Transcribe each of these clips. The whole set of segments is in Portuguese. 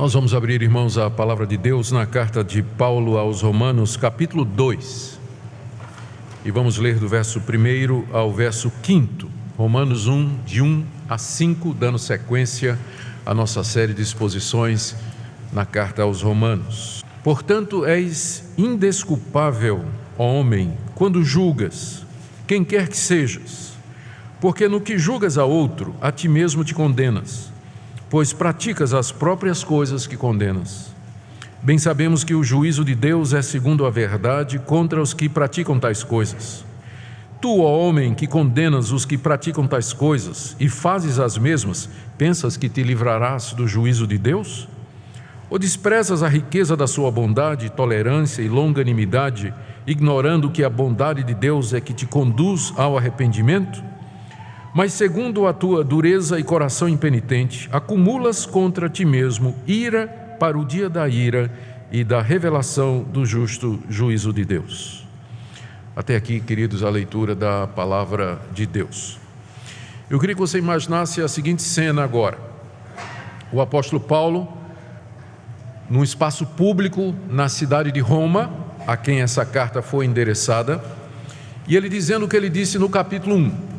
Nós vamos abrir, irmãos, a palavra de Deus na carta de Paulo aos Romanos, capítulo 2. E vamos ler do verso 1 ao verso 5. Romanos 1, de 1 a 5, dando sequência à nossa série de exposições na carta aos Romanos. Portanto, és indesculpável, ó homem, quando julgas, quem quer que sejas, porque no que julgas a outro, a ti mesmo te condenas, pois praticas as próprias coisas que condenas. Bem sabemos que o juízo de Deus é segundo a verdade contra os que praticam tais coisas. Tu, ó homem, que condenas os que praticam tais coisas e fazes as mesmas, pensas que te livrarás do juízo de Deus? Ou desprezas a riqueza da sua bondade, tolerância e longanimidade, ignorando que a bondade de Deus é que te conduz ao arrependimento? Mas segundo a tua dureza e coração impenitente, acumulas contra ti mesmo ira para o dia da ira e da revelação do justo juízo de Deus. Até aqui, queridos, a leitura da palavra de Deus. Eu queria que você imaginasse a seguinte cena agora. O apóstolo Paulo, num espaço público na cidade de Roma, a quem essa carta foi endereçada, e ele dizendo o que ele disse no capítulo 1.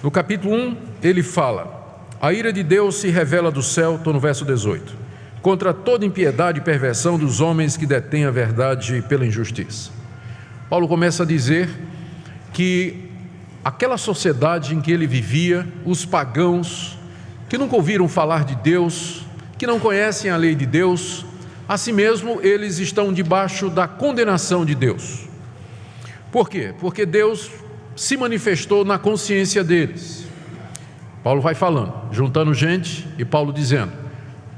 No capítulo 1, ele fala: a ira de Deus se revela do céu, estou no verso 18, contra toda impiedade e perversão dos homens que detêm a verdade pela injustiça. Paulo começa a dizer que aquela sociedade em que ele vivia, os pagãos, que nunca ouviram falar de Deus, que não conhecem a lei de Deus, assim mesmo eles estão debaixo da condenação de Deus. Por quê? Porque Deus se manifestou na consciência deles. Paulo vai falando, juntando gente, e Paulo dizendo: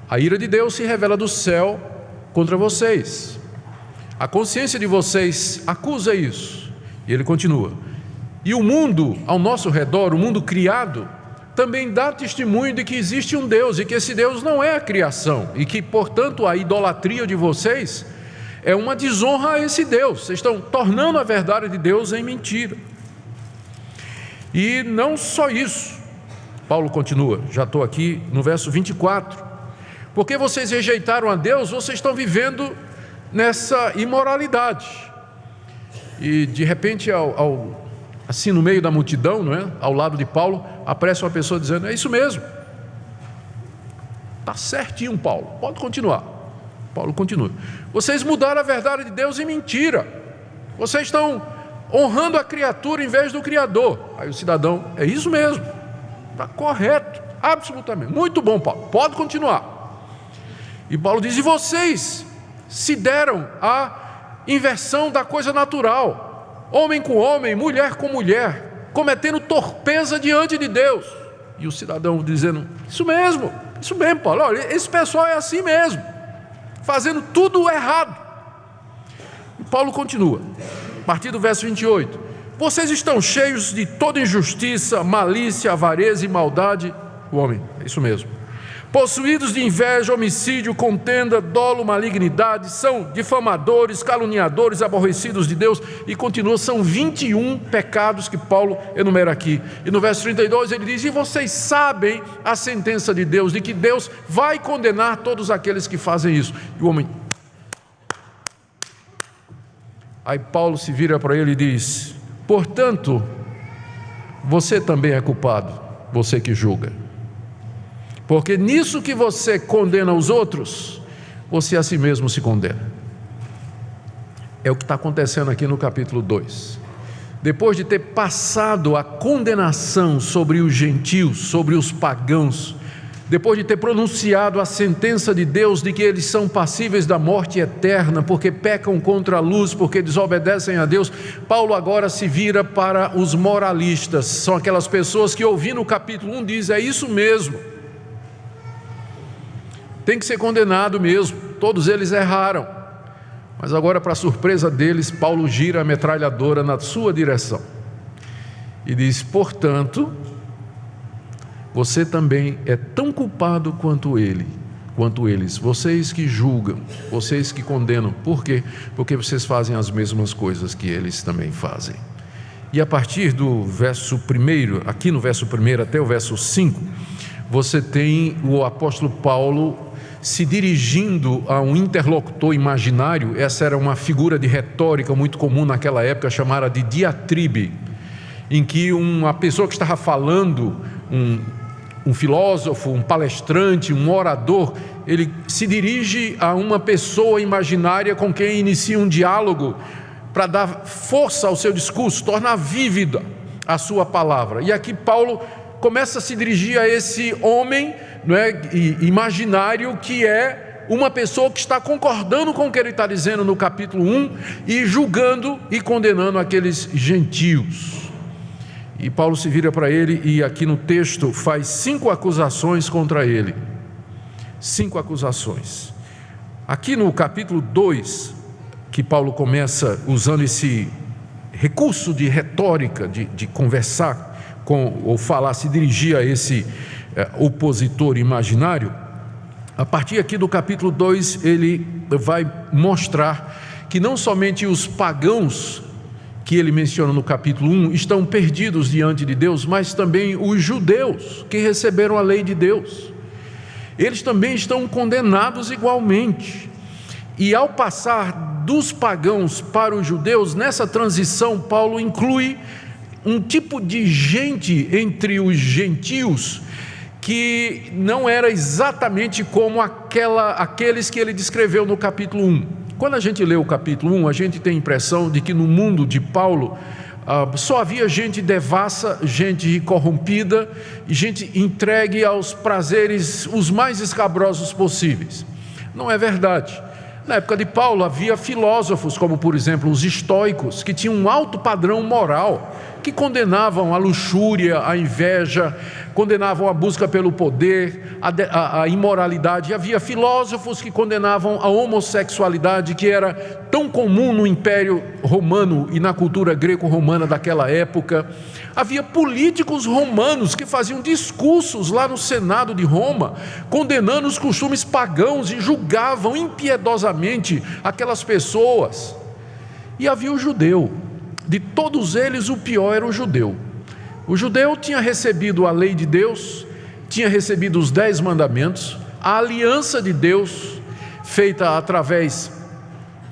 a ira de Deus se revela do céu contra vocês. A consciência de vocês acusa isso. E ele continua: e o mundo ao nosso redor, o mundo criado, também dá testemunho de que existe um Deus, e que esse Deus não é a criação, e que, portanto, a idolatria de vocês é uma desonra a esse Deus. Vocês estão tornando a verdade de Deus em mentira. E não só isso, Paulo continua, já estou aqui no verso 24, porque vocês rejeitaram a Deus, vocês estão vivendo nessa imoralidade. E de repente, assim no meio da multidão, não é? Ao lado de Paulo, aparece uma pessoa dizendo: é isso mesmo, está certinho, Paulo, pode continuar. Paulo continua: vocês mudaram a verdade de Deus em mentira, vocês estão honrando a criatura em vez do Criador. Aí o cidadão: é isso mesmo, está correto, absolutamente, muito bom, Paulo, pode continuar. E Paulo diz: e vocês se deram à inversão da coisa natural, homem com homem, mulher com mulher, cometendo torpeza diante de Deus. E o cidadão dizendo: isso mesmo, Paulo, olha, esse pessoal é assim mesmo, fazendo tudo errado. E Paulo continua, a partir do verso 28, vocês estão cheios de toda injustiça, malícia, avareza e maldade. O homem: é isso mesmo. Possuídos de inveja, homicídio, contenda, dolo, malignidade, são difamadores, caluniadores, aborrecidos de Deus. E continua, são 21 pecados que Paulo enumera aqui. E no verso 32 ele diz: e vocês sabem a sentença de Deus, de que Deus vai condenar todos aqueles que fazem isso. E o homem... Aí Paulo se vira para ele e diz: portanto, você também é culpado, você que julga. Porque nisso que você condena os outros, você a si mesmo se condena. É o que está acontecendo aqui no capítulo 2. Depois de ter passado a condenação sobre os gentios, sobre os pagãos, depois de ter pronunciado a sentença de Deus de que eles são passíveis da morte eterna, porque pecam contra a luz, porque desobedecem a Deus, Paulo agora se vira para os moralistas. São aquelas pessoas que, ouvindo o capítulo 1, dizem: é isso mesmo, tem que ser condenado mesmo, todos eles erraram. Mas agora, para surpresa deles, Paulo gira a metralhadora na sua direção e diz: portanto, você também é tão culpado quanto eles, vocês que julgam, vocês que condenam. Por quê? Porque vocês fazem as mesmas coisas que eles também fazem. E a partir do verso 1, aqui no verso 1 até o verso 5, você tem o apóstolo Paulo se dirigindo a um interlocutor imaginário. Essa era uma figura de retórica muito comum naquela época, chamada de diatribe, em que uma pessoa que estava falando, um filósofo, um palestrante, um orador, ele se dirige a uma pessoa imaginária com quem inicia um diálogo para dar força ao seu discurso, tornar vívida a sua palavra. E aqui Paulo começa a se dirigir a esse homem, não é, imaginário, que é uma pessoa que está concordando com o que ele está dizendo no capítulo 1 e julgando e condenando aqueles gentios. E Paulo se vira para ele e aqui no texto faz 5 acusações contra ele. 5 acusações. Aqui no capítulo 2, que Paulo começa usando esse recurso de retórica, de conversar com, ou falar, se dirigir a esse opositor imaginário, a partir aqui do capítulo 2, ele vai mostrar que não somente os pagãos, que ele menciona no capítulo 1, estão perdidos diante de Deus, mas também os judeus que receberam a lei de Deus. Eles também estão condenados igualmente. E ao passar dos pagãos para os judeus, nessa transição, Paulo inclui um tipo de gente entre os gentios que não era exatamente como aqueles que ele descreveu no capítulo 1. Quando a gente lê o capítulo 1, a gente tem a impressão de que no mundo de Paulo só havia gente devassa, gente corrompida, gente entregue aos prazeres os mais escabrosos possíveis. Não é verdade. Na época de Paulo havia filósofos, como por exemplo os estoicos, que tinham um alto padrão moral, que condenavam a luxúria, a inveja, condenavam a busca pelo poder, a imoralidade. E havia filósofos que condenavam a homossexualidade, que era tão comum no Império Romano e na cultura greco-romana daquela época. Havia políticos romanos que faziam discursos lá no Senado de Roma, condenando os costumes pagãos e julgavam impiedosamente aquelas pessoas. E havia o judeu. De todos eles, o pior era o judeu. O judeu tinha recebido a lei de Deus, tinha recebido os 10 mandamentos, a aliança de Deus, feita através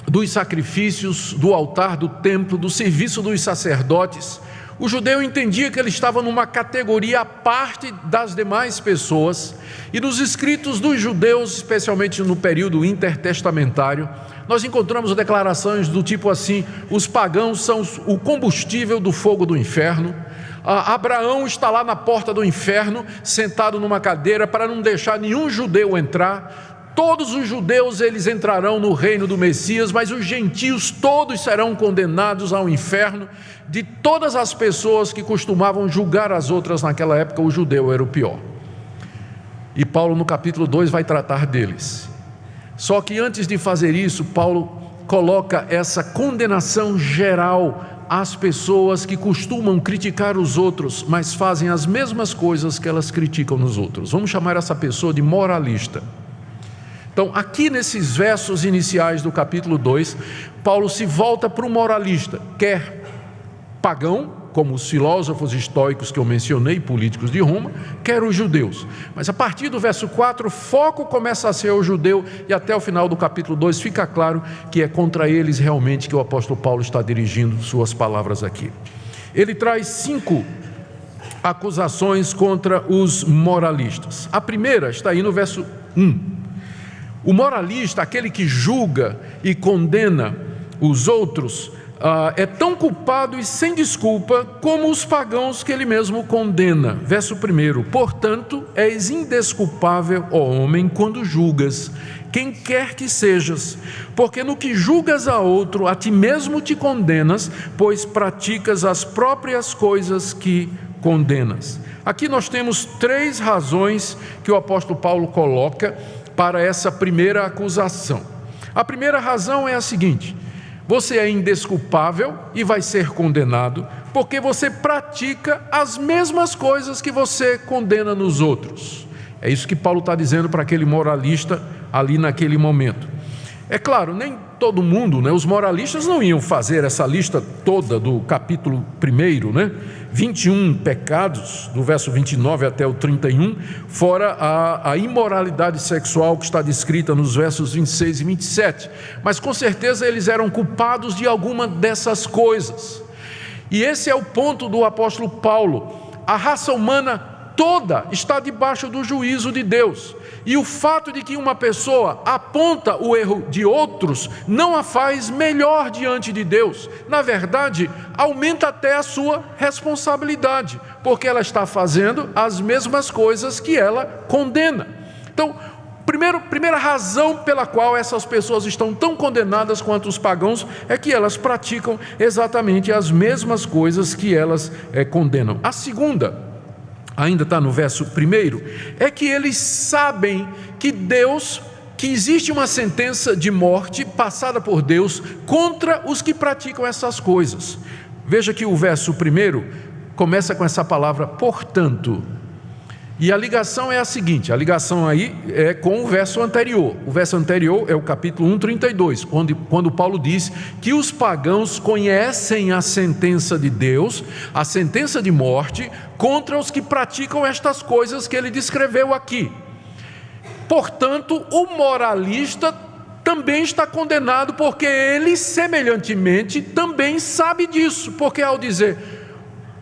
dos sacrifícios, do altar do templo, do serviço dos sacerdotes. O judeu entendia que ele estava numa categoria à parte das demais pessoas, e nos escritos dos judeus, especialmente no período intertestamentário, nós encontramos declarações do tipo assim: os pagãos são o combustível do fogo do inferno. Abraão está lá na porta do inferno, sentado numa cadeira para não deixar nenhum judeu entrar. Todos os judeus eles entrarão no reino do Messias, mas os gentios todos serão condenados ao inferno. De todas as pessoas que costumavam julgar as outras naquela época, o judeu era o pior. E Paulo no capítulo 2 vai tratar deles. Só que antes de fazer isso, Paulo coloca essa condenação geral às pessoas que costumam criticar os outros, mas fazem as mesmas coisas que elas criticam nos outros. Vamos chamar essa pessoa de moralista. Então, aqui nesses versos iniciais do capítulo 2, Paulo se volta para o moralista, quer pagão, como os filósofos estoicos que eu mencionei, políticos de Roma, quer os judeus. Mas a partir do verso 4, o foco começa a ser o judeu, e até o final do capítulo 2 fica claro que é contra eles realmente que o apóstolo Paulo está dirigindo suas palavras aqui. Ele traz 5 acusações contra os moralistas. A primeira está aí no verso 1. O moralista, aquele que julga e condena os outros, é tão culpado e sem desculpa como os pagãos que ele mesmo condena. Verso 1: portanto, és indesculpável, ó homem, quando julgas, quem quer que sejas, porque no que julgas a outro, a ti mesmo te condenas, pois praticas as próprias coisas que condenas. Aqui nós temos 3 razões que o apóstolo Paulo coloca para essa primeira acusação. A primeira razão é a seguinte: você é indesculpável e vai ser condenado porque você pratica as mesmas coisas que você condena nos outros. É isso que Paulo está dizendo para aquele moralista ali naquele momento. É claro, nem todo mundo, os moralistas não iam fazer essa lista toda do capítulo 1, 21 pecados, do verso 29 até o 31, fora a imoralidade sexual que está descrita nos versos 26 e 27. Mas com certeza eles eram culpados de alguma dessas coisas. E esse é o ponto do apóstolo Paulo. A raça humana toda está debaixo do juízo de Deus. E o fato de que uma pessoa aponta o erro de outros não a faz melhor diante de Deus. Na verdade, aumenta até a sua responsabilidade, porque ela está fazendo as mesmas coisas que ela condena. Então, primeira razão pela qual essas pessoas estão tão condenadas quanto os pagãos é que elas praticam exatamente as mesmas coisas que elas condenam. A segunda, ainda está no verso 1, é que eles sabem que existe uma sentença de morte passada por Deus contra os que praticam essas coisas. Veja que o verso 1 começa com essa palavra portanto. E a ligação é a seguinte, a ligação aí é com o verso anterior. O verso anterior é o capítulo 1:32, quando Paulo diz que os pagãos conhecem a sentença de Deus, a sentença de morte, contra os que praticam estas coisas que ele descreveu aqui. Portanto, o moralista também está condenado, porque ele, semelhantemente, também sabe disso, porque ao dizer,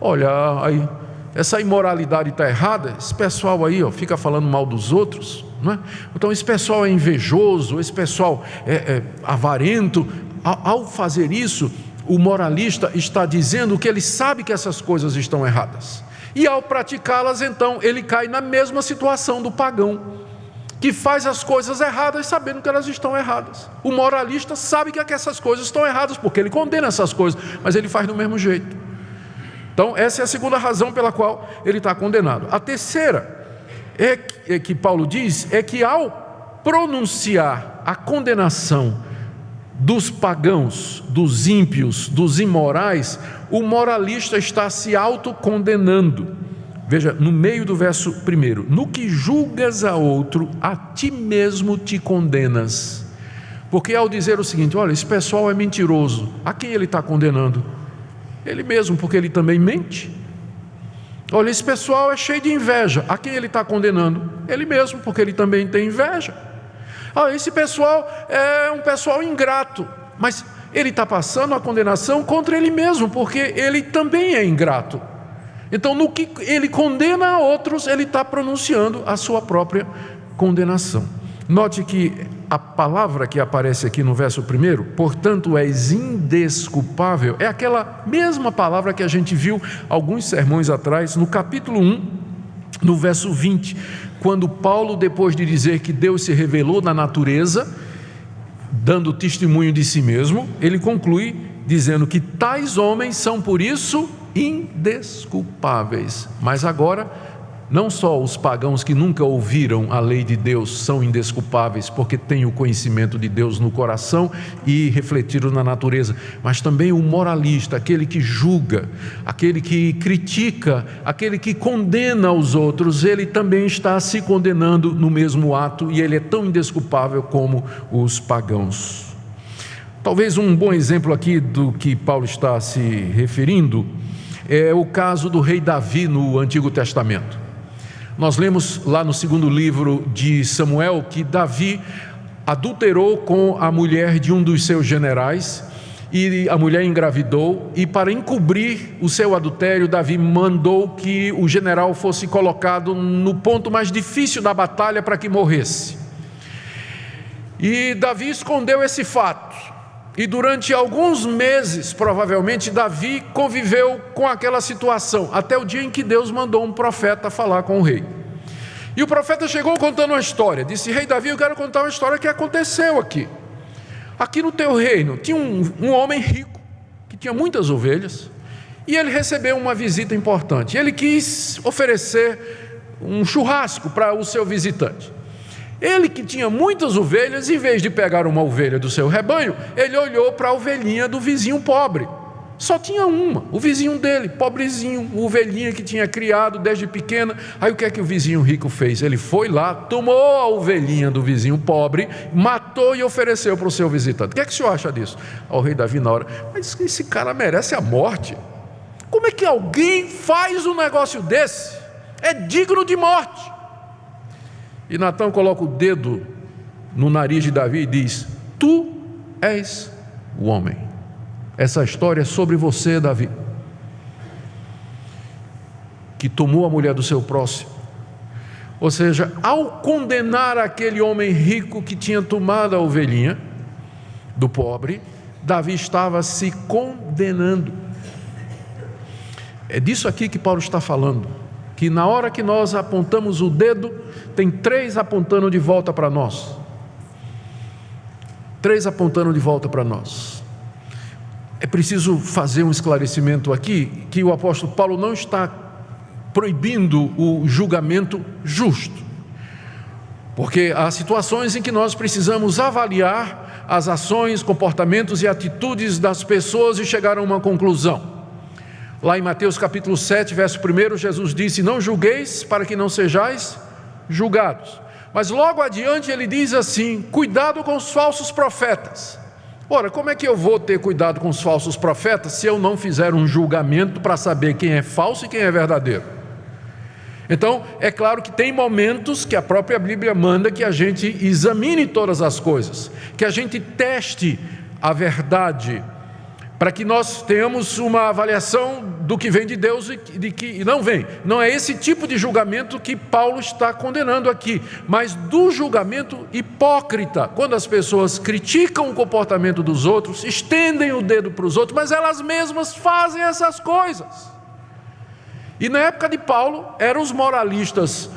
olha, aí, essa imoralidade está errada, esse pessoal aí fica falando mal dos outros, não é? Então esse pessoal é invejoso, esse pessoal é avarento. Ao fazer isso, o moralista está dizendo que ele sabe que essas coisas estão erradas, e ao praticá-las, então, ele cai na mesma situação do pagão, que faz as coisas erradas sabendo que elas estão erradas. O moralista sabe que essas coisas estão erradas, porque ele condena essas coisas, mas ele faz do mesmo jeito. Então essa é a segunda razão pela qual ele está condenado. A terceira é que Paulo diz, é que ao pronunciar a condenação dos pagãos, dos ímpios, dos imorais, o moralista está se autocondenando. Veja, no meio do verso 1, no que julgas a outro, a ti mesmo te condenas. Porque ao dizer o seguinte, olha, esse pessoal é mentiroso, a quem ele está condenando? Ele mesmo, porque ele também mente. Olha, esse pessoal é cheio de inveja, a quem ele está condenando? Ele mesmo, porque ele também tem inveja. Olha, esse pessoal é um pessoal ingrato, mas ele está passando a condenação contra ele mesmo, porque ele também é ingrato. Então, no que ele condena a outros, ele está pronunciando a sua própria condenação. Note que a palavra que aparece aqui no verso 1, portanto és indesculpável, é aquela mesma palavra que a gente viu alguns sermões atrás, no capítulo 1, no verso 20, quando Paulo, depois de dizer que Deus se revelou na natureza, dando testemunho de si mesmo, ele conclui dizendo que tais homens são por isso indesculpáveis. Mas agora, não só os pagãos que nunca ouviram a lei de Deus são indesculpáveis, porque têm o conhecimento de Deus no coração e refletiram na natureza, mas também o moralista, aquele que julga, aquele que critica, aquele que condena os outros, ele também está se condenando no mesmo ato, e ele é tão indesculpável como os pagãos. Talvez um bom exemplo aqui do que Paulo está se referindo é o caso do rei Davi no Antigo Testamento. Nós lemos lá no segundo livro de Samuel que Davi adulterou com a mulher de um dos seus generais, e a mulher engravidou, e para encobrir o seu adultério, Davi mandou que o general fosse colocado no ponto mais difícil da batalha para que morresse. E Davi escondeu esse fato, e durante alguns meses, provavelmente, Davi conviveu com aquela situação, até o dia em que Deus mandou um profeta falar com o rei. E o profeta chegou contando uma história, disse: rei Davi, eu quero contar uma história que aconteceu aqui. Aqui no teu reino tinha um homem rico, que tinha muitas ovelhas, e ele recebeu uma visita importante. Ele quis oferecer um churrasco para o seu visitante. Ele, que tinha muitas ovelhas, em vez de pegar uma ovelha do seu rebanho, ele olhou para a ovelhinha do vizinho pobre. Só tinha uma, o vizinho dele, pobrezinho, uma ovelhinha que tinha criado desde pequena. Aí o que é que o vizinho rico fez? Ele foi lá, tomou a ovelhinha do vizinho pobre, matou e ofereceu para o seu visitante. O que é que o senhor acha disso? O rei Davi, na hora, mas esse cara merece a morte. Como é que alguém faz um negócio desse? É digno de morte. E Natã coloca o dedo no nariz de Davi e diz: tu és o homem. Essa história é sobre você, Davi, que tomou a mulher do seu próximo. Ou seja, ao condenar aquele homem rico que tinha tomado a ovelhinha do pobre, Davi estava se condenando. É disso aqui que Paulo está falando, que na hora que nós apontamos o dedo, tem 3 apontando de volta para nós. 3 apontando de volta para nós. É preciso fazer um esclarecimento aqui, que o apóstolo Paulo não está proibindo o julgamento justo, porque há situações em que nós precisamos avaliar as ações, comportamentos e atitudes das pessoas e chegar a uma conclusão. Lá em Mateus capítulo 7, verso 1, Jesus disse: não julgueis para que não sejais julgados. Mas logo adiante ele diz assim: cuidado com os falsos profetas. Ora, como é que eu vou ter cuidado com os falsos profetas se eu não fizer um julgamento para saber quem é falso e quem é verdadeiro? Então, é claro que tem momentos que a própria Bíblia manda que a gente examine todas as coisas, que a gente teste a verdade, para que nós tenhamos uma avaliação do que vem de Deus e de que não vem. Não é esse tipo de julgamento que Paulo está condenando aqui, mas do julgamento hipócrita, quando as pessoas criticam o comportamento dos outros, estendem o dedo para os outros, mas elas mesmas fazem essas coisas. E na época de Paulo, eram os moralistas,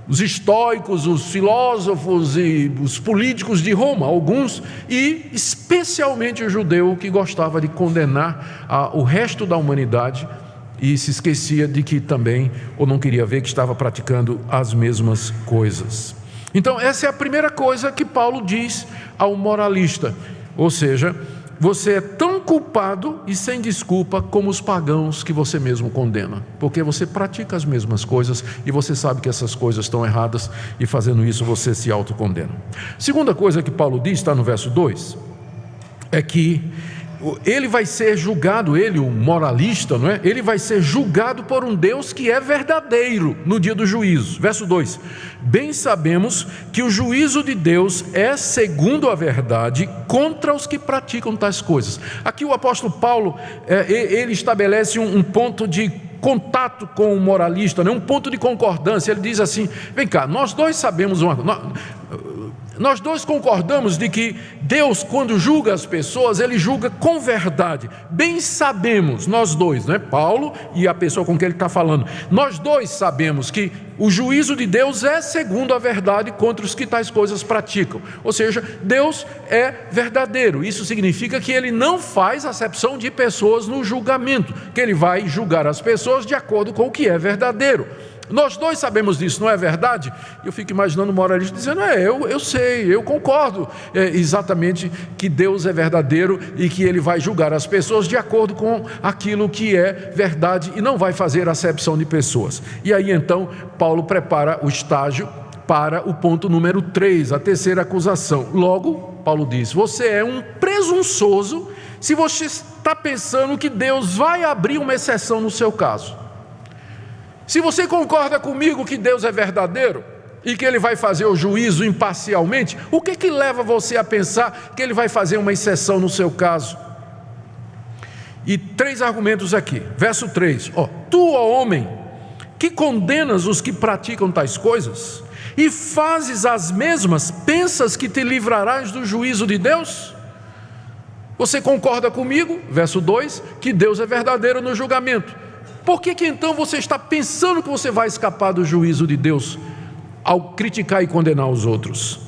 os estoicos, os filósofos e os políticos de Roma, alguns, e especialmente o judeu que gostava de condenar o resto da humanidade e se esquecia de que também, ou não queria ver que estava praticando as mesmas coisas. Então essa é a primeira coisa que Paulo diz ao moralista, ou seja, você é tão culpado e sem desculpa como os pagãos que você mesmo condena, porque você pratica as mesmas coisas e você sabe que essas coisas estão erradas e fazendo isso você se autocondena. Segunda coisa que Paulo diz, está no verso 2, é que ele vai ser julgado, ele, o moralista, não é? Ele vai ser julgado por um Deus que é verdadeiro no dia do juízo. Verso 2: bem sabemos que o juízo de Deus é segundo a verdade contra os que praticam tais coisas. Aqui o apóstolo Paulo, ele estabelece um ponto de contato com o moralista, né? Um ponto de concordância. Ele diz assim: vem cá, nós dois sabemos nós dois concordamos de que Deus, quando julga as pessoas, Ele julga com verdade. Bem sabemos, nós dois, né? Paulo e a pessoa com quem ele está falando, nós dois sabemos que o juízo de Deus é segundo a verdade contra os que tais coisas praticam. Ou seja, Deus é verdadeiro. Isso significa que Ele não faz acepção de pessoas no julgamento, que Ele vai julgar as pessoas de acordo com o que é verdadeiro. Nós dois sabemos disso, não é verdade? Eu fico imaginando o moralista dizendo: eu sei, eu concordo exatamente que Deus é verdadeiro e que Ele vai julgar as pessoas de acordo com aquilo que é verdade e não vai fazer acepção de pessoas. E aí então Paulo prepara o estágio para o ponto número 3, a terceira acusação. Logo, Paulo diz: você é um presunçoso se você está pensando que Deus vai abrir uma exceção no seu caso. Se você concorda comigo que Deus é verdadeiro e que Ele vai fazer o juízo imparcialmente, o que leva você a pensar que Ele vai fazer uma exceção no seu caso? E 3 argumentos aqui. Verso 3: tu, ó homem, que condenas os que praticam tais coisas e fazes as mesmas, pensas que te livrarás do juízo de Deus? Você concorda comigo, verso 2, que Deus é verdadeiro no julgamento. Por que então você está pensando que você vai escapar do juízo de Deus ao criticar e condenar os outros?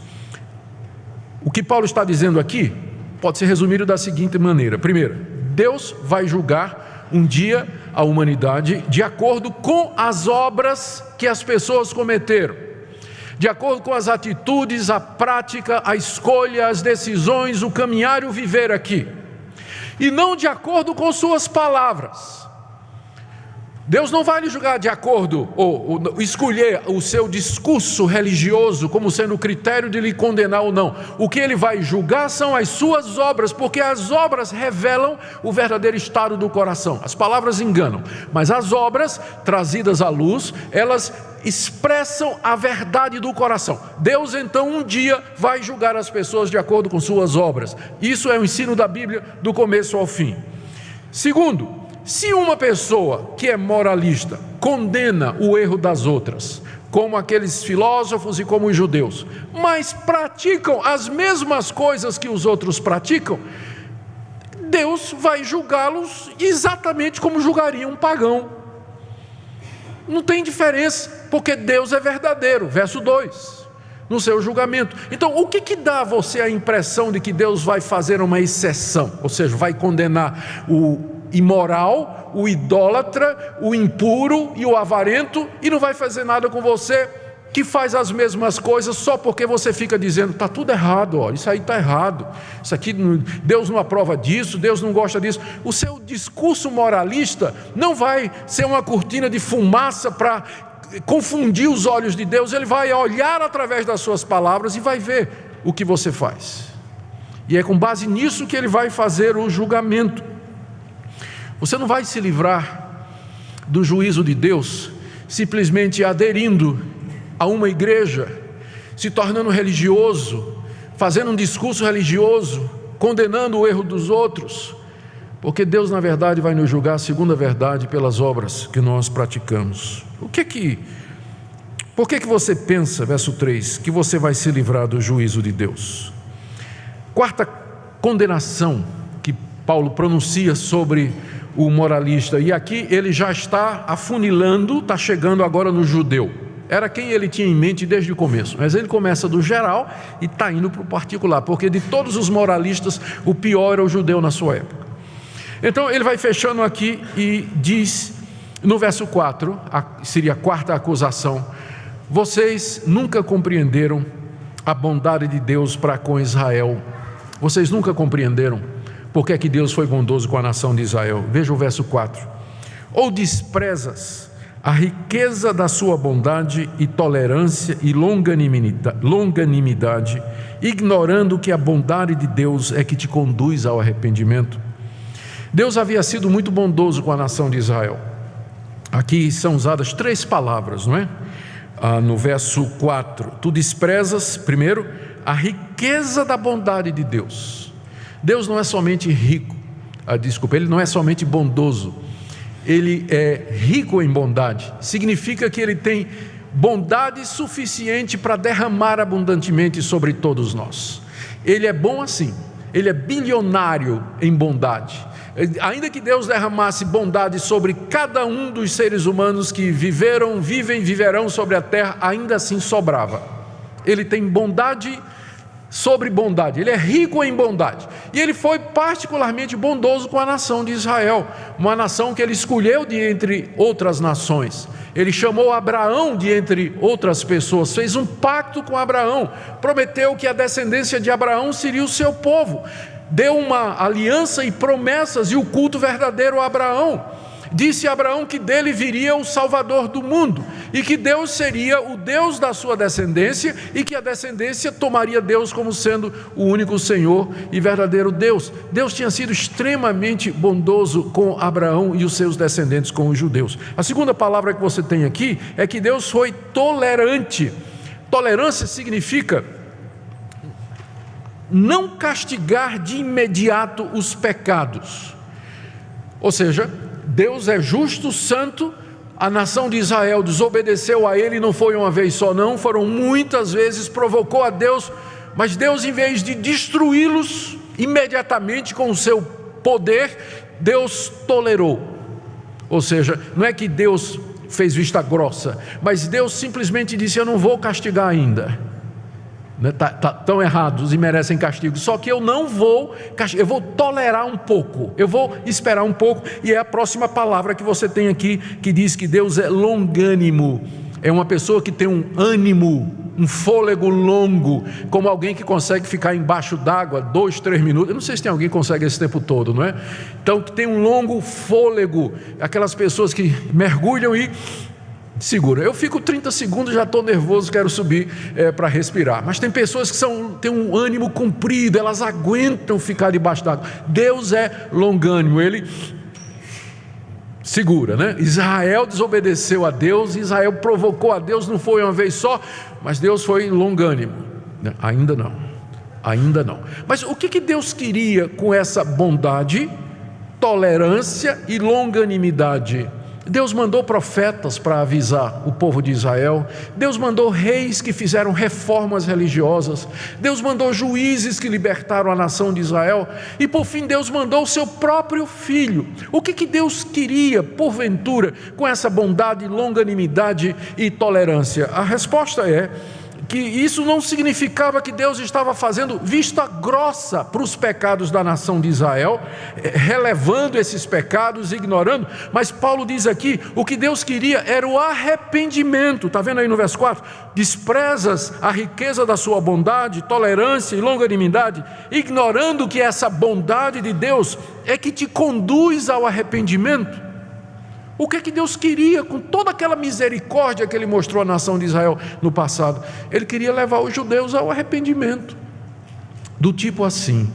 O que Paulo está dizendo aqui pode ser resumido da seguinte maneira: primeiro, Deus vai julgar um dia a humanidade de acordo com as obras que as pessoas cometeram, de acordo com as atitudes, a prática, a escolha, as decisões, o caminhar e o viver aqui, e não de acordo com suas palavras. Deus não vai lhe julgar de acordo, ou escolher o seu discurso religioso como sendo o critério de lhe condenar ou não. O que Ele vai julgar são as suas obras, porque as obras revelam o verdadeiro estado do coração. As palavras enganam, mas as obras trazidas à luz, elas expressam a verdade do coração. Deus então um dia vai julgar as pessoas de acordo com suas obras. Isso é o ensino da Bíblia do começo ao fim. Segundo, se uma pessoa que é moralista condena o erro das outras, como aqueles filósofos e como os judeus, mas praticam as mesmas coisas que os outros praticam, Deus vai julgá-los exatamente como julgaria um pagão. Não tem diferença, porque Deus é verdadeiro. Verso 2, no seu julgamento. Então, o que dá a você a impressão de que Deus vai fazer uma exceção? Ou seja, vai condenar o imoral, o idólatra, o impuro e o avarento, e não vai fazer nada com você que faz as mesmas coisas só porque você fica dizendo, está tudo errado, ó, isso aí está errado, isso aqui, Deus não aprova disso, Deus não gosta disso. O seu discurso moralista não vai ser uma cortina de fumaça para confundir os olhos de Deus. Ele vai olhar através das suas palavras e vai ver o que você faz, e é com base nisso que Ele vai fazer o julgamento. Você não vai se livrar do juízo de Deus simplesmente aderindo a uma igreja, se tornando religioso, fazendo um discurso religioso, condenando o erro dos outros, porque Deus na verdade vai nos julgar segundo a verdade pelas obras que nós praticamos. Por que você pensa, verso 3, que você vai se livrar do juízo de Deus? Quarta condenação que Paulo pronuncia sobre o moralista, e aqui ele já está afunilando, está chegando agora no judeu. Era quem ele tinha em mente desde o começo, mas ele começa do geral e está indo para o particular, porque de todos os moralistas, o pior era o judeu na sua época. Então ele vai fechando aqui e diz, no verso 4, seria a quarta acusação: vocês nunca compreenderam a bondade de Deus para com Israel. Vocês nunca compreenderam porque é que Deus foi bondoso com a nação de Israel. Veja o verso 4. Ou desprezas a riqueza da sua bondade e tolerância e longanimidade, ignorando que a bondade de Deus é que te conduz ao arrependimento. Deus havia sido muito bondoso com a nação de Israel. Aqui são usadas 3 palavras, não é? No verso 4, tu desprezas, primeiro, a riqueza da bondade de Deus. Deus não é somente rico, Ele não é somente bondoso, Ele é rico em bondade. Significa que Ele tem bondade suficiente para derramar abundantemente sobre todos nós. Ele é bom assim, Ele é bilionário em bondade. Ainda que Deus derramasse bondade sobre cada um dos seres humanos que viveram, vivem, viverão sobre a terra, ainda assim sobrava. Ele tem bondade sobre bondade, Ele é rico em bondade, e Ele foi particularmente bondoso com a nação de Israel, uma nação que Ele escolheu de entre outras nações. Ele chamou Abraão de entre outras pessoas, fez um pacto com Abraão, prometeu que a descendência de Abraão seria o seu povo, deu uma aliança e promessas e o culto verdadeiro a Abraão. Disse a Abraão que dele viria o Salvador do mundo, e que Deus seria o Deus da sua descendência, e que a descendência tomaria Deus como sendo o único Senhor e verdadeiro Deus. Deus tinha sido extremamente bondoso com Abraão e os seus descendentes, com os judeus. A segunda palavra que você tem aqui é que Deus foi tolerante. Tolerância significa não castigar de imediato os pecados. Ou seja, Deus é justo, santo, a nação de Israel desobedeceu a Ele, não foi uma vez só não, foram muitas vezes, provocou a Deus, mas Deus, em vez de destruí-los imediatamente com o seu poder, Deus tolerou. Ou seja, não é que Deus fez vista grossa, mas Deus simplesmente disse, eu não vou castigar ainda. Estão errados e merecem castigo, só que eu não vou castigar, eu vou tolerar um pouco, eu vou esperar um pouco. E é a próxima palavra que você tem aqui, que diz que Deus é longânimo. é uma pessoa que tem um ânimo, um fôlego longo, como alguém que consegue ficar embaixo d'água 2, 3 minutos. Eu não sei se tem alguém que consegue esse tempo todo, não é? Então, que tem um longo fôlego, aquelas pessoas que mergulham e segura. Eu fico 30 segundos, já estou nervoso, quero subir para respirar. Mas tem pessoas que têm um ânimo comprido, elas aguentam ficar debaixo d'água. Deus é longânimo, Ele segura, né? Israel desobedeceu a Deus, Israel provocou a Deus, não foi uma vez só, mas Deus foi longânimo. Ainda não. Mas o que Deus queria com essa bondade, tolerância e longanimidade? Deus mandou profetas para avisar o povo de Israel. Deus mandou reis que fizeram reformas religiosas. Deus mandou juízes que libertaram a nação de Israel. E por fim Deus mandou o seu próprio filho. O que Deus queria, porventura, com essa bondade, longanimidade e tolerância? A resposta é que isso não significava que Deus estava fazendo vista grossa para os pecados da nação de Israel, relevando esses pecados, ignorando, mas Paulo diz aqui, o que Deus queria era o arrependimento. Está vendo aí no verso 4? Desprezas a riqueza da sua bondade, tolerância e longanimidade, ignorando que essa bondade de Deus é que te conduz ao arrependimento. O que Deus queria com toda aquela misericórdia que Ele mostrou à nação de Israel no passado? Ele queria levar os judeus ao arrependimento. Do tipo assim,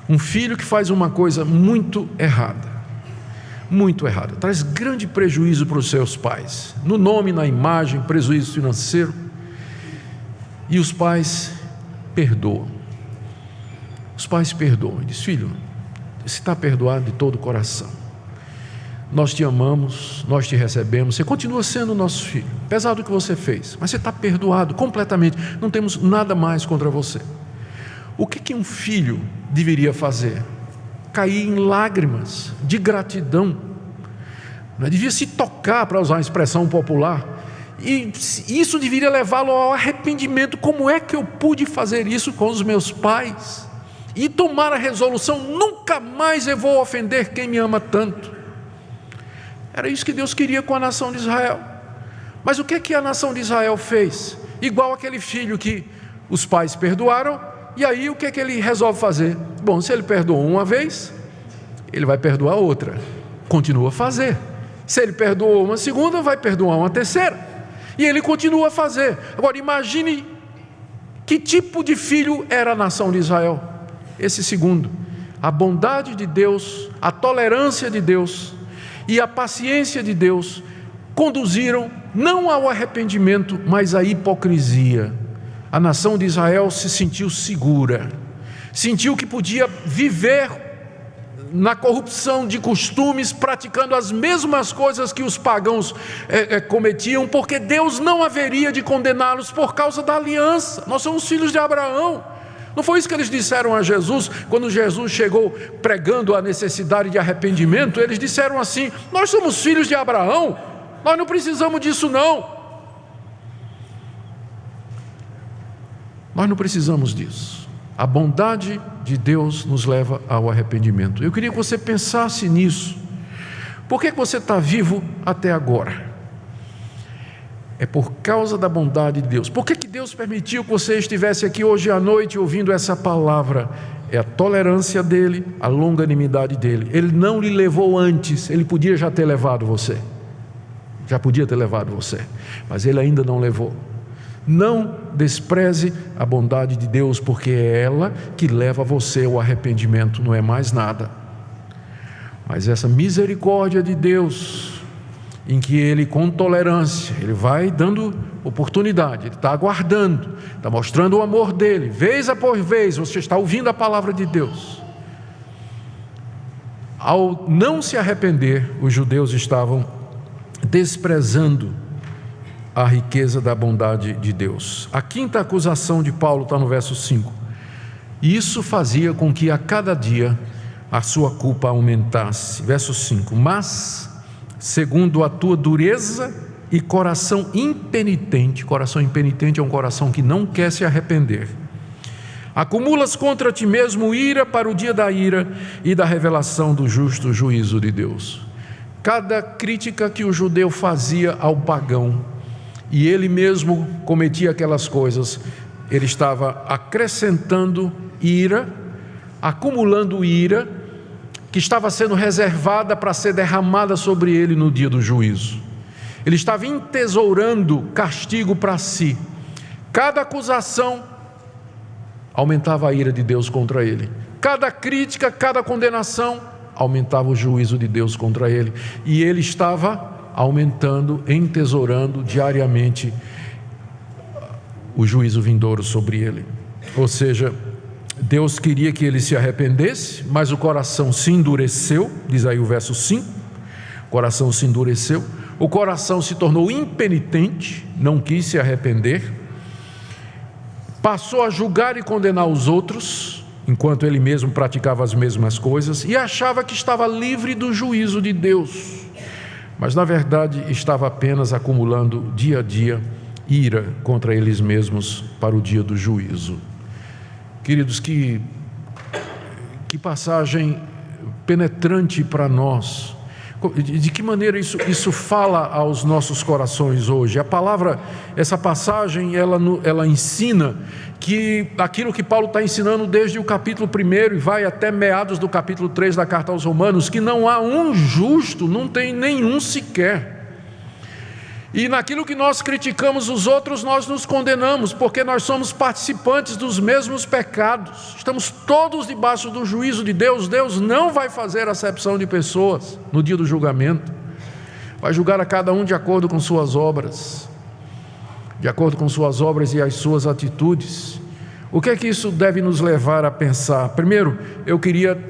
um filho que faz uma coisa muito errada, traz grande prejuízo para os seus pais, no nome, na imagem, prejuízo financeiro, e os pais perdoam. E diz: filho, você está perdoado de todo o coração. Nós te amamos, nós te recebemos, você continua sendo nosso filho, apesar do que você fez, mas você está perdoado completamente, não temos nada mais contra você. O que um filho deveria fazer? Cair em lágrimas de gratidão, devia se tocar, para usar uma expressão popular, e isso deveria levá-lo ao arrependimento. Como é que eu pude fazer isso com os meus pais? E tomar a resolução: nunca mais eu vou ofender quem me ama tanto. Era isso que Deus queria com a nação de Israel. Mas o que a nação de Israel fez? Igual aquele filho que os pais perdoaram, e aí o que ele resolve fazer? Bom, se ele perdoou uma vez, ele vai perdoar outra. Continua a fazer. Se ele perdoou uma segunda, vai perdoar uma terceira. E ele continua a fazer. Agora imagine que tipo de filho era a nação de Israel. Esse segundo. A bondade de Deus, a tolerância de Deus e a paciência de Deus conduziram não ao arrependimento, mas à hipocrisia. A nação de Israel se sentiu segura, sentiu que podia viver na corrupção de costumes, praticando as mesmas coisas que os pagãos cometiam, porque Deus não haveria de condená-los por causa da aliança. Nós somos filhos de Abraão. Não foi isso que eles disseram a Jesus, quando Jesus chegou pregando a necessidade de arrependimento? Eles disseram assim: nós somos filhos de Abraão, nós não precisamos disso não. Nós não precisamos disso. A bondade de Deus nos leva ao arrependimento. Eu queria que você pensasse nisso. Por que você está vivo até agora? É por causa da bondade de Deus. Por que Deus permitiu que você estivesse aqui hoje à noite ouvindo essa palavra? É a tolerância dEle, a longanimidade dEle. Ele não lhe levou antes, Ele podia já ter levado você. Mas Ele ainda não levou. Não despreze a bondade de Deus, porque é ela que leva você ao arrependimento, não é mais nada. Mas essa misericórdia de Deus, em que Ele, com tolerância, Ele vai dando oportunidade, Ele está aguardando, está mostrando o amor dEle, vez após vez, você está ouvindo a palavra de Deus. Ao não se arrepender, os judeus estavam desprezando a riqueza da bondade de Deus. A quinta acusação de Paulo está no verso 5. E isso fazia com que a cada dia a sua culpa aumentasse. Verso 5. Mas segundo a tua dureza e coração impenitente é um coração que não quer se arrepender, acumulas contra ti mesmo ira para o dia da ira e da revelação do justo juízo de Deus. Cada crítica que o judeu fazia ao pagão e ele mesmo cometia aquelas coisas, ele estava acrescentando ira, acumulando ira, que estava sendo reservada para ser derramada sobre ele no dia do juízo. Ele estava entesourando castigo para si. Cada acusação aumentava a ira de Deus contra ele. Cada crítica, cada condenação aumentava o juízo de Deus contra ele. E ele estava aumentando, entesourando diariamente o juízo vindouro sobre ele. Ou seja, Deus queria que ele se arrependesse, mas o coração se endureceu, diz aí o verso 5, o coração se endureceu, o coração se tornou impenitente, não quis se arrepender, passou a julgar e condenar os outros, enquanto ele mesmo praticava as mesmas coisas, e achava que estava livre do juízo de Deus, mas na verdade estava apenas acumulando dia a dia ira contra eles mesmos para o dia do juízo. Queridos, que passagem penetrante para nós. De que maneira isso fala aos nossos corações hoje? Essa passagem, ela ensina que aquilo que Paulo está ensinando desde o capítulo 1 e vai até meados do capítulo 3 da carta aos Romanos, que não há um justo, não tem nenhum sequer. E naquilo que nós criticamos os outros, nós nos condenamos, porque nós somos participantes dos mesmos pecados. Estamos todos debaixo do juízo de Deus. Deus não vai fazer acepção de pessoas no dia do julgamento. Vai julgar a cada um de acordo com suas obras. De acordo com suas obras e as suas atitudes. O que é que isso deve nos levar a pensar? Primeiro, eu queria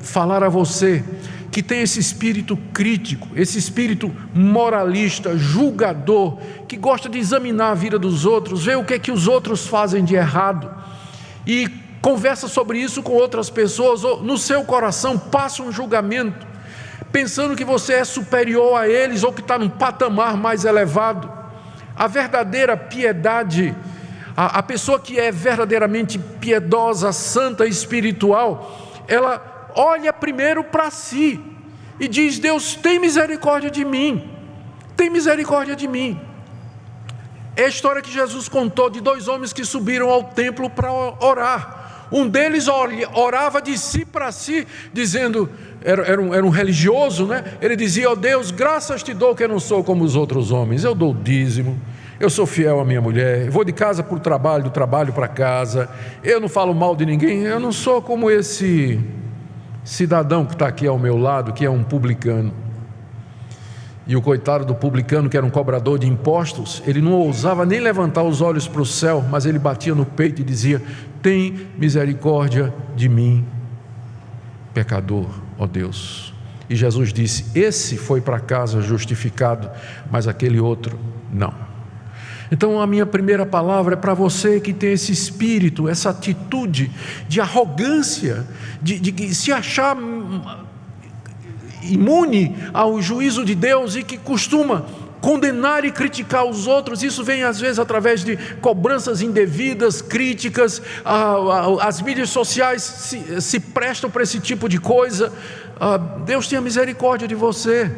falar a você que tem esse espírito crítico, esse espírito moralista, julgador, que gosta de examinar a vida dos outros, ver o que é que os outros fazem de errado, e conversa sobre isso com outras pessoas, ou no seu coração passa um julgamento, pensando que você é superior a eles, ou que está num patamar mais elevado. A verdadeira piedade, a pessoa que é verdadeiramente piedosa, santa, espiritual, ela olha primeiro para si e diz: Deus, tem misericórdia de mim, tem misericórdia de mim. É a história que Jesus contou de 2 homens que subiram ao templo para orar. Um deles orava de si para si, dizendo, era um religioso, né? Ele dizia: ó Deus, graças te dou que eu não sou como os outros homens, eu dou o dízimo, eu sou fiel à minha mulher, vou de casa para o trabalho, do trabalho para casa, eu não falo mal de ninguém, eu não sou como esse cidadão que está aqui ao meu lado, que é um publicano. E o coitado do publicano, que era um cobrador de impostos, ele não ousava nem levantar os olhos para o céu, mas ele batia no peito e dizia: tem misericórdia de mim, pecador, ó Deus. E Jesus disse: esse foi para casa justificado, mas aquele outro não. Então a minha primeira palavra é para você que tem esse espírito, essa atitude de arrogância, de se achar imune ao juízo de Deus e que costuma condenar e criticar os outros. Isso vem às vezes através de cobranças indevidas, críticas. As mídias sociais se prestam para esse tipo de coisa. Deus tenha misericórdia de você,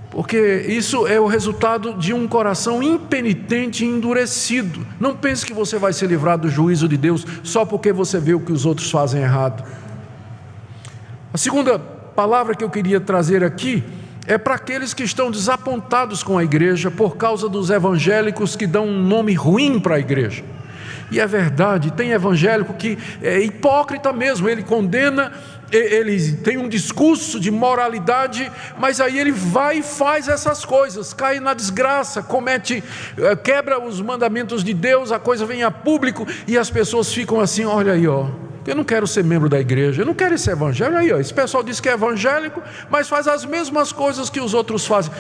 porque isso é o resultado de um coração impenitente e endurecido. Não pense que você vai se livrar do juízo de Deus só porque você vê o que os outros fazem errado. A segunda palavra que eu queria trazer aqui é para aqueles que estão desapontados com a igreja por causa dos evangélicos que dão um nome ruim para a igreja. E é verdade, tem evangélico que é hipócrita mesmo, ele condena, ele tem um discurso de moralidade, mas aí ele vai e faz essas coisas, cai na desgraça, quebra os mandamentos de Deus, a coisa vem a público e as pessoas ficam assim: olha aí, ó, eu não quero ser membro da igreja, eu não quero esse evangelho. Aí, ó, esse pessoal diz que é evangélico, mas faz as mesmas coisas que os outros fazem.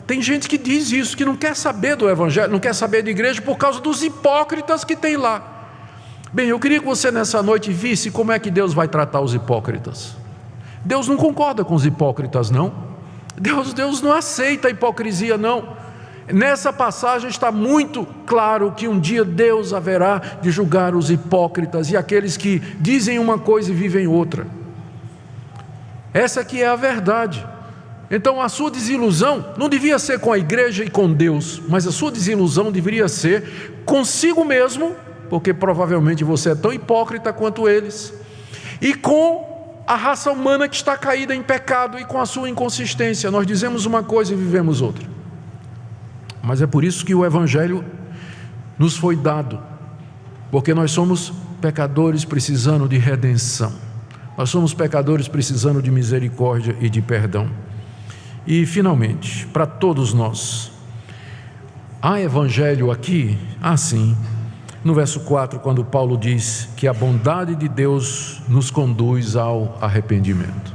Tem gente que diz isso, que não quer saber do evangelho, não quer saber de igreja por causa dos hipócritas que tem lá. Bem, eu queria que você nessa noite visse como é que Deus vai tratar os hipócritas. Deus não concorda com os hipócritas, não. Deus não aceita a hipocrisia, não. Nessa passagem está muito claro que um dia Deus haverá de julgar os hipócritas e aqueles que dizem uma coisa e vivem outra. Essa aqui é a verdade. Então a sua desilusão não devia ser com a igreja e com Deus, mas a sua desilusão deveria ser consigo mesmo, porque provavelmente você é tão hipócrita quanto eles, e com a raça humana que está caída em pecado e com a sua inconsistência. Nós dizemos uma coisa e vivemos outra. Mas é por isso que o Evangelho nos foi dado, porque nós somos pecadores precisando de redenção, nós somos pecadores precisando de misericórdia e de perdão. E finalmente, para todos nós, há Evangelho aqui? Sim. No verso 4, quando Paulo diz que a bondade de Deus nos conduz ao arrependimento.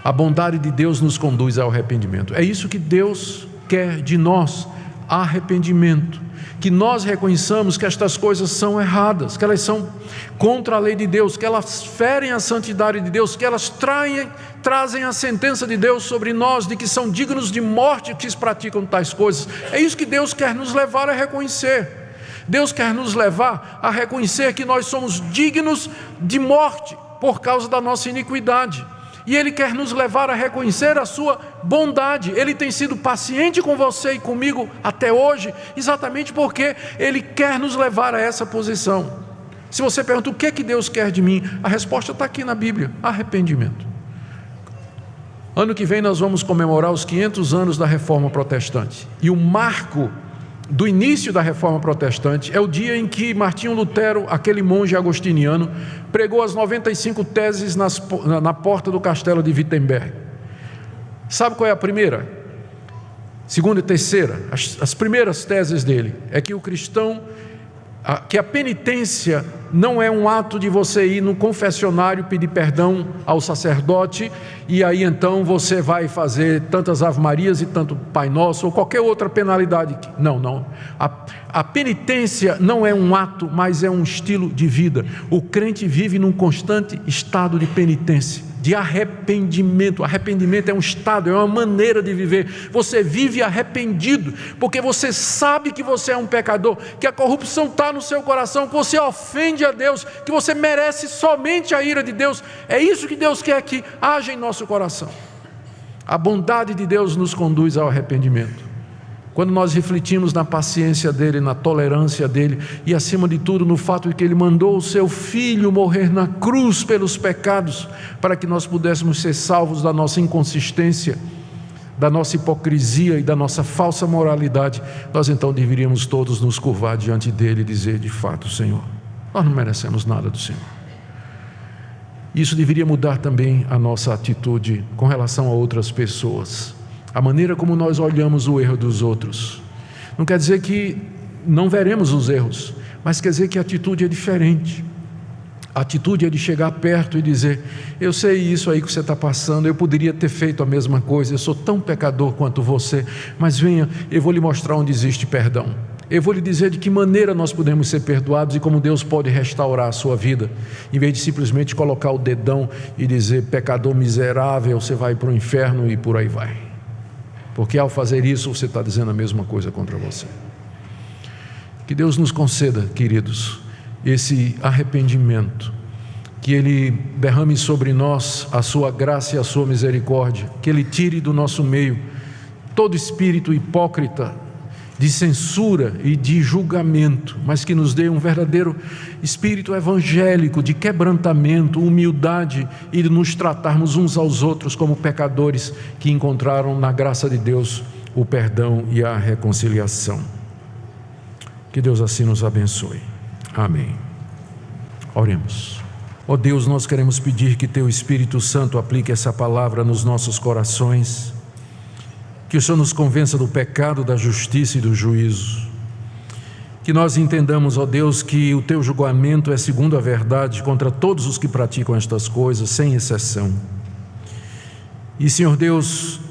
A bondade de Deus nos conduz ao arrependimento. É isso que Deus quer de nós, arrependimento. Que nós reconheçamos que estas coisas são erradas, que elas são contra a lei de Deus, que elas ferem a santidade de Deus, que elas trazem a sentença de Deus sobre nós, de que são dignos de morte que se praticam tais coisas. É isso que Deus quer nos levar a reconhecer. Deus quer nos levar a reconhecer que nós somos dignos de morte por causa da nossa iniquidade. E Ele quer nos levar a reconhecer a sua bondade. Ele tem sido paciente com você e comigo até hoje, exatamente porque Ele quer nos levar a essa posição. Se você pergunta o que é que Deus quer de mim, a resposta está aqui na Bíblia: arrependimento. Ano que vem nós vamos comemorar os 500 anos da Reforma Protestante. E o marco do início da Reforma Protestante é o dia em que Martinho Lutero, aquele monge agostiniano, pregou as 95 teses na porta do castelo de Wittenberg. Sabe qual é a primeira? Segunda e terceira. As primeiras teses dele é que o cristão, que a penitência não é um ato de você ir no confessionário pedir perdão ao sacerdote e aí então você vai fazer tantas Ave-Marias e tanto Pai Nosso ou qualquer outra penalidade. Não. A penitência não é um ato, mas é um estilo de vida. O crente vive num constante estado de penitência, de arrependimento. Arrependimento é um estado, é uma maneira de viver. Você vive arrependido, porque você sabe que você é um pecador, que a corrupção está no seu coração, que você ofende a Deus, que você merece somente a ira de Deus. É isso que Deus quer que haja em nosso coração. A bondade de Deus nos conduz ao arrependimento. Quando nós refletimos na paciência dEle, na tolerância dEle e acima de tudo no fato de que Ele mandou o Seu Filho morrer na cruz pelos pecados, para que nós pudéssemos ser salvos da nossa inconsistência, da nossa hipocrisia e da nossa falsa moralidade, nós então deveríamos todos nos curvar diante dEle e dizer: de fato, Senhor, nós não merecemos nada do Senhor. Isso deveria mudar também a nossa atitude com relação a outras pessoas. A maneira como nós olhamos o erro dos outros. Não quer dizer que não veremos os erros, mas quer dizer que a atitude é diferente. A atitude é de chegar perto e dizer: eu sei isso aí que você está passando, eu poderia ter feito a mesma coisa, eu sou tão pecador quanto você, mas venha, eu vou lhe mostrar onde existe perdão. Eu vou lhe dizer de que maneira nós podemos ser perdoados e como Deus pode restaurar a sua vida, em vez de simplesmente colocar o dedão e dizer: pecador miserável, você vai para o inferno e por aí vai. Porque ao fazer isso você está dizendo a mesma coisa contra você. Que Deus nos conceda, queridos, esse arrependimento, que Ele derrame sobre nós a sua graça e a sua misericórdia, que Ele tire do nosso meio todo espírito hipócrita de censura e de julgamento, mas que nos dê um verdadeiro espírito evangélico de quebrantamento, humildade e de nos tratarmos uns aos outros como pecadores que encontraram na graça de Deus o perdão e a reconciliação. Que Deus assim nos abençoe. Amém. Oremos. Ó Deus, nós queremos pedir que Teu Espírito Santo aplique essa palavra nos nossos corações, que o Senhor nos convença do pecado, da justiça e do juízo. Que nós entendamos, ó Deus, que o Teu julgamento é segundo a verdade contra todos os que praticam estas coisas, sem exceção. E, Senhor Deus,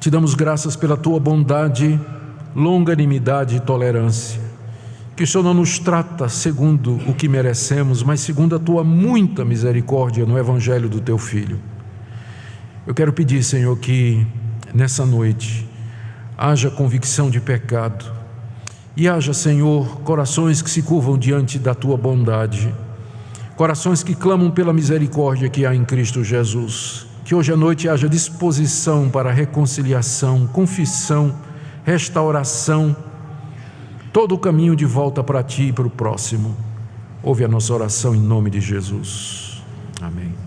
Te damos graças pela Tua bondade, longanimidade e tolerância. Que o Senhor não nos trata segundo o que merecemos, mas segundo a Tua muita misericórdia no Evangelho do Teu Filho. Eu quero pedir, Senhor, que nessa noite haja convicção de pecado e haja, Senhor, corações que se curvam diante da Tua bondade, corações que clamam pela misericórdia que há em Cristo Jesus. Que hoje à noite haja disposição para reconciliação, confissão, restauração, todo o caminho de volta para Ti e para o próximo. Ouve a nossa oração em nome de Jesus. Amém.